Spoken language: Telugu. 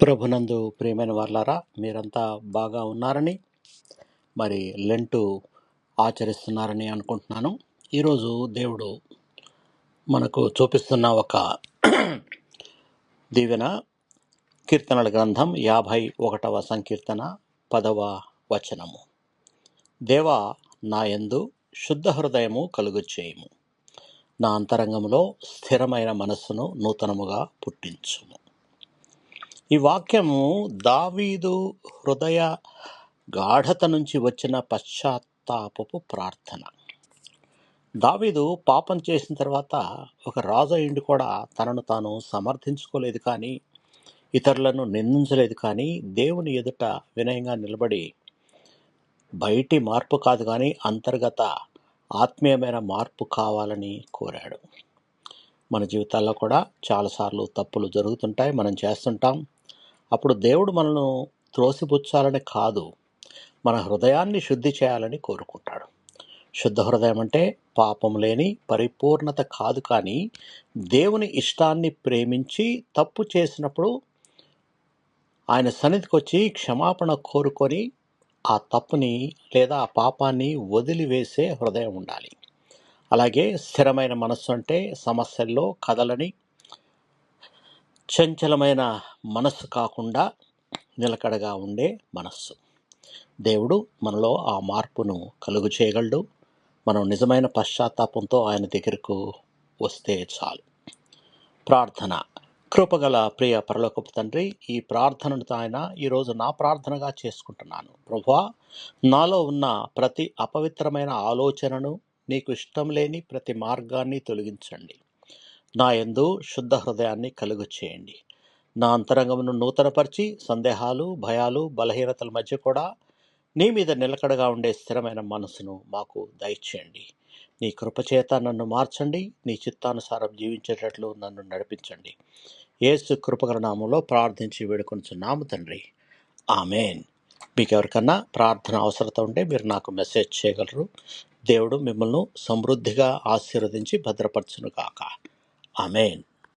ప్రభునందు ప్రియమైన వాళ్ళారా, మీరంతా బాగా ఉన్నారని, మరి లెంటు ఆచరిస్తున్నారని అనుకుంటున్నాను. ఈరోజు దేవుడు మనకు చూపిస్తున్న ఒక దీవెన కీర్తనల గ్రంథం 51వ సంకీర్తన 10వ వచనము. దేవా, నా యందు శుద్ధ హృదయము కలుగు చేయుము, నా అంతరంగంలో స్థిరమైన మనస్సును నూతనముగా పుట్టించుము. ఈ వాక్యము దావీదు హృదయ గాఢత నుంచి వచ్చిన పశ్చాత్తాపపు ప్రార్థన. దావీదు పాపం చేసిన తర్వాత ఒక రాజు అయిండి కూడా తనను తాను సమర్థించుకోలేదు, కానీ ఇతరులను నిందించలేదు, కానీ దేవుని ఎదుట వినయంగా నిలబడి బయటి మార్పు కాదు కానీ అంతర్గత ఆత్మీయమైన మార్పు కావాలని కోరాడు. మన జీవితాల్లో కూడా చాలాసార్లు తప్పులు జరుగుతుంటాయి, మనం చేస్తుంటాం. అప్పుడు దేవుడు మనను త్రోసిపుచ్చాలని కాదు, మన హృదయాన్ని శుద్ధి చేయాలని కోరుకుంటాడు. శుద్ధ హృదయం అంటే పాపం లేని పరిపూర్ణత కాదు, కానీ దేవుని ఇష్టాన్ని ప్రేమించి తప్పు చేసినప్పుడు ఆయన సన్నిధికి వచ్చి క్షమాపణ కోరుకొని ఆ తప్పుని లేదా ఆ పాపాన్ని వదిలివేసే హృదయం ఉండాలి. అలాగే స్థిరమైన మనస్సు అంటే సమస్యల్లో కదలని చంచలమైన మనస్సు కాకుండా నిలకడగా ఉండే మనస్సు. దేవుడు మనలో ఆ మార్పును కలుగు చేయగలడు. మనం నిజమైన పశ్చాత్తాపంతో ఆయన దగ్గరకు వస్తే చాలు. ప్రార్థన. కృపగల ప్రియ పరలోకపు తండ్రి, ఈ ప్రార్థనను ఆయన ఈరోజు నా ప్రార్థనగా చేసుకుంటున్నాను. ప్రభువా, నాలో ఉన్న ప్రతి అపవిత్రమైన ఆలోచనను, నీకు ఇష్టం లేని ప్రతి మార్గాన్ని తొలగించండి. నా యందు శుద్ధ హృదయాన్ని కలుగు చేయండి. నా అంతరంగమును నూతనపరిచి సందేహాలు, భయాలు, బలహీనతల మధ్య కూడా నీ మీద నిలకడగా ఉండే స్థిరమైన మనసును మాకు దయచేయండి. నీ కృపచేత నన్ను మార్చండి, నీ చిత్తానుసారం జీవించేటట్లు నన్ను నడిపించండి. యేసు కృపగల నామంలో ప్రార్థించి వేడుకొనుచున్నాము తండ్రి, ఆమేన్. మీకు ఎవరికన్నా ప్రార్థన అవసరత ఉంటే మీరు నాకు మెసేజ్ చేయగలరు. దేవుడు మిమ్మల్ని సమృద్ధిగా ఆశీర్వదించి భద్రపరచును గాక. ఆమేన్.